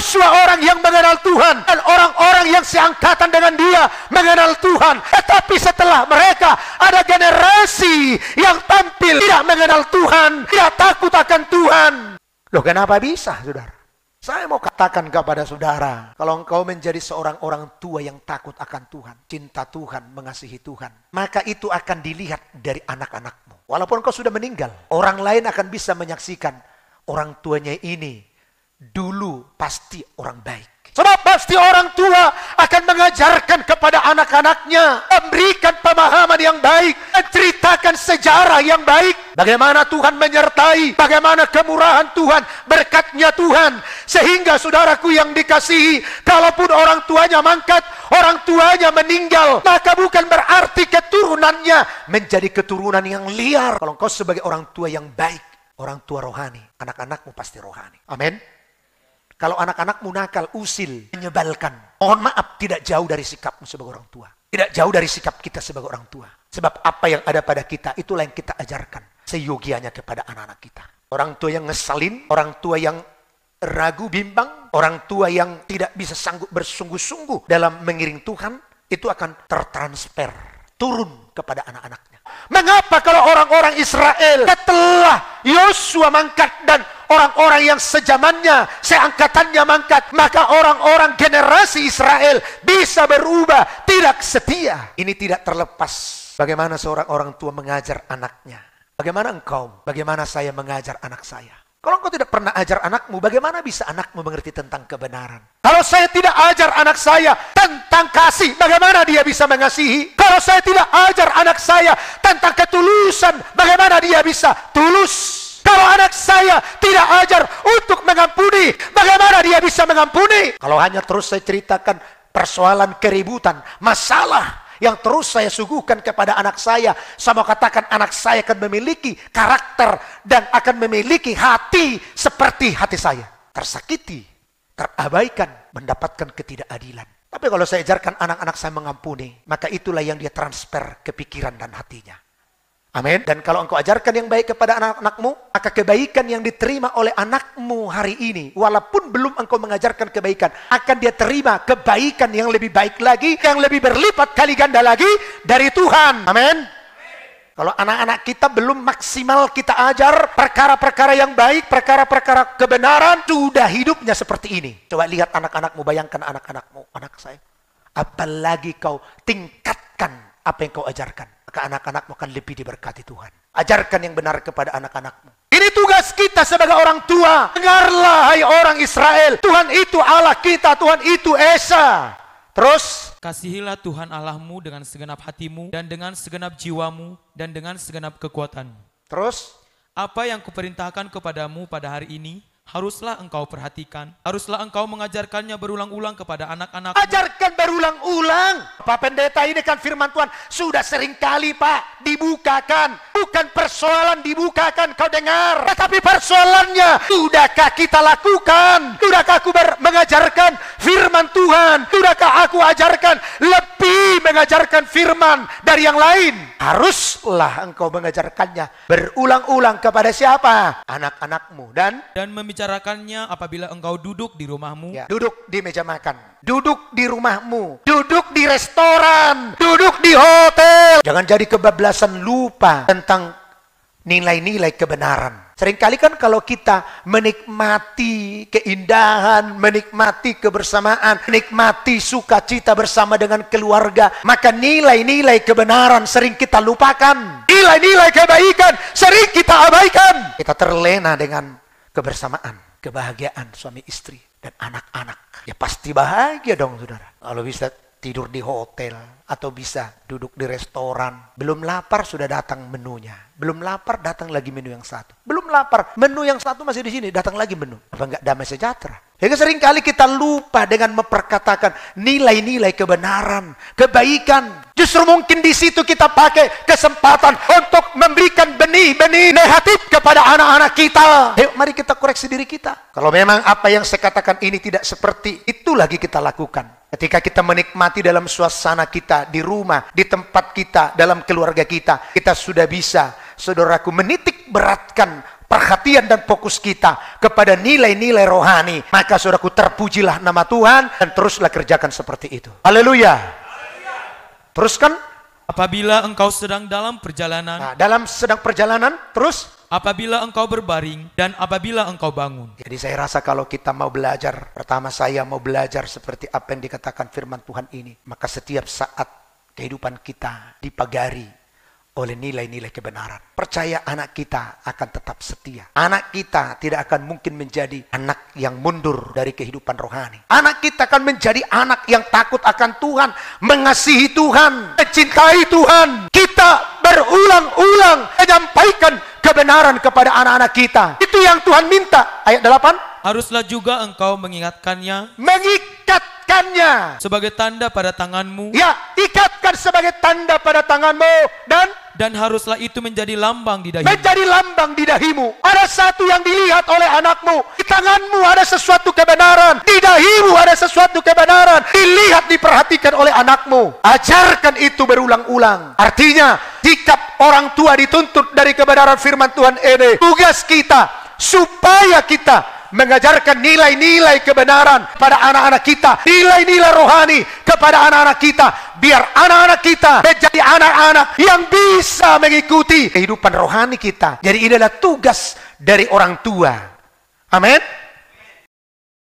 Yosua orang yang mengenal Tuhan, dan orang-orang yang seangkatan dengan dia mengenal Tuhan. Tetapi setelah mereka, ada generasi yang tampil tidak mengenal Tuhan, tidak takut akan Tuhan. Loh, kenapa bisa, saudara? Saya mau katakan kepada saudara, kalau engkau menjadi seorang orang tua yang takut akan Tuhan, cinta Tuhan, mengasihi Tuhan, maka itu akan dilihat dari anak-anakmu. Walaupun engkau sudah meninggal, orang lain akan bisa menyaksikan orang tuanya ini dulu pasti orang baik. Sebab pasti orang tua akan mengajarkan kepada anak-anaknya, memberikan pemahaman yang baik, menceritakan sejarah yang baik, bagaimana Tuhan menyertai, bagaimana kemurahan Tuhan, berkatnya Tuhan. Sehingga saudaraku yang dikasihi, kalaupun orang tuanya mangkat, orang tuanya meninggal, maka bukan berarti keturunannya menjadi keturunan yang liar. Kalau engkau sebagai orang tua yang baik, orang tua rohani, anak-anakmu pasti rohani. Amin. Kalau anak-anakmu nakal, usil, menyebalkan, mohon maaf, tidak jauh dari sikapmu sebagai orang tua. Tidak jauh dari sikap kita sebagai orang tua. Sebab apa yang ada pada kita, itulah yang kita ajarkan seyogianya kepada anak-anak kita. Orang tua yang ngeselin, orang tua yang ragu, bimbang, orang tua yang tidak bisa sanggup bersungguh-sungguh dalam mengiring Tuhan, itu akan tertransfer, turun kepada anak-anaknya. Mengapa kalau orang-orang Israel setelah Yosua mangkat dan orang-orang yang sejamannya, seangkatannya mangkat, maka orang-orang generasi Israel bisa berubah, tidak setia. Ini tidak terlepas bagaimana seorang orang tua mengajar anaknya. Bagaimana engkau, bagaimana saya mengajar anak saya. Kalau engkau tidak pernah ajar anakmu, bagaimana bisa anakmu mengerti tentang kebenaran? Kalau saya tidak ajar anak saya tentang kasih, bagaimana dia bisa mengasihi? Kalau saya tidak ajar anak saya tentang ketulusan, bagaimana dia bisa tulus? Kalau anak saya tidak ajar untuk mengampuni, bagaimana dia bisa mengampuni? Kalau hanya terus saya ceritakan persoalan keributan, masalah yang terus saya suguhkan kepada anak saya mau katakan anak saya akan memiliki karakter dan akan memiliki hati seperti hati saya. Tersakiti, terabaikan, mendapatkan ketidakadilan. Tapi kalau saya ajarkan anak-anak saya mengampuni, maka itulah yang dia transfer ke pikiran dan hatinya. Amin. Dan kalau engkau ajarkan yang baik kepada anak-anakmu, maka kebaikan yang diterima oleh anakmu hari ini, walaupun belum engkau mengajarkan kebaikan, akan dia terima kebaikan yang lebih baik lagi, yang lebih berlipat kali ganda lagi dari Tuhan. Amin. Kalau anak-anak kita belum maksimal kita ajar perkara-perkara yang baik, perkara-perkara kebenaran, sudah hidupnya seperti ini. Coba lihat anak-anakmu, bayangkan anak-anakmu, anak saya. Apalagi kau tingkatkan apa yang kau ajarkan, maka anak-anakmu akan lebih diberkati Tuhan. Ajarkan yang benar kepada anak-anakmu. Ini tugas kita sebagai orang tua. Dengarlah hai orang Israel, Tuhan itu Allah kita, Tuhan itu Esa. Terus, kasihilah Tuhan Allahmu dengan segenap hatimu dan dengan segenap jiwamu dan dengan segenap kekuatanmu. Terus, apa yang kuperintahkan kepadamu pada hari ini, haruslah engkau perhatikan, haruslah engkau mengajarkannya berulang-ulang kepada anak-anak. Ajarkan berulang-ulang. Pak Pendeta, ini kan firman Tuhan sudah sering kali Pak dibukakan. Bukan persoalan dibukakan kau dengar, tetapi persoalannya sudahkah kita lakukan? Sudahkah aku mengajarkan firman Tuhan? Sudahkah aku ajarkan lebih mengajarkan firman dari yang lain? Haruslah engkau mengajarkannya berulang-ulang kepada siapa? Anak-anakmu dan membicarakannya apabila engkau duduk di rumahmu. Ya, duduk di meja makan, duduk di rumahmu, duduk di restoran, duduk di hotel. Jangan jadi kebablasan lupa tentang nilai-nilai kebenaran. Seringkali kan kalau kita menikmati keindahan, menikmati kebersamaan, menikmati sukacita bersama dengan keluarga, maka nilai-nilai kebenaran sering kita lupakan. Nilai-nilai kebaikan sering kita abaikan. Kita terlena dengan kebersamaan, kebahagiaan suami istri dan anak-anak. Ya pasti bahagia dong saudara. Kalau bisa tidur di hotel atau bisa duduk di restoran. Belum lapar sudah datang menunya. Belum lapar datang lagi menu yang satu. Belum lapar, menu yang satu masih di sini, datang lagi menu. Apa enggak damai sejahtera? Sehingga seringkali kita lupa dengan memperkatakan nilai-nilai kebenaran, kebaikan. Justru mungkin di situ kita pakai kesempatan untuk memberikan benih-benih negatif kepada anak-anak kita. Yuk mari kita koreksi diri kita. Kalau memang apa yang saya katakan ini tidak seperti itu lagi kita lakukan. Ketika kita menikmati dalam suasana kita, di rumah, di tempat kita, dalam keluarga kita, kita sudah bisa, saudaraku, menitik beratkan perhatian dan fokus kita kepada nilai-nilai rohani, maka saudaraku, terpujilah nama Tuhan dan teruslah kerjakan seperti itu. Haleluya. Teruskan. Apabila engkau sedang dalam perjalanan, Nah, dalam sedang perjalanan, terus. apabila engkau berbaring, dan apabila engkau bangun. Jadi saya rasa kalau kita mau belajar, pertama saya mau belajar seperti apa yang dikatakan firman Tuhan ini, maka setiap saat kehidupan kita dipagari oleh nilai-nilai kebenaran. Percaya anak kita akan tetap setia. Anak kita tidak akan mungkin menjadi anak yang mundur dari kehidupan rohani. Anak kita akan menjadi anak yang takut akan Tuhan, mengasihi Tuhan, mencintai Tuhan. Kita berulang-ulang menyampaikan kebenaran kepada anak-anak kita. Itu yang Tuhan minta. Ayat 8. Haruslah juga engkau mengingatkannya Mengikatkannya. sebagai tanda pada tanganmu, Ya, ikatkan sebagai tanda pada tanganmu. Dan haruslah itu menjadi lambang di dahimu. menjadi lambang di dahimu. Ada satu yang dilihat oleh anakmu. Di tanganmu ada sesuatu kebenaran. Di dahimu ada sesuatu kebenaran. Dilihat, diperhatikan oleh anakmu. Ajarkan itu berulang-ulang. Artinya, sikap orang tua dituntut dari kebenaran firman Tuhan ini. Tugas kita, supaya kita mengajarkan nilai-nilai kebenaran pada anak-anak kita, nilai-nilai rohani kepada anak-anak kita, biar anak-anak kita menjadi anak-anak yang bisa mengikuti kehidupan rohani kita. Jadi ini adalah tugas dari orang tua. Amin.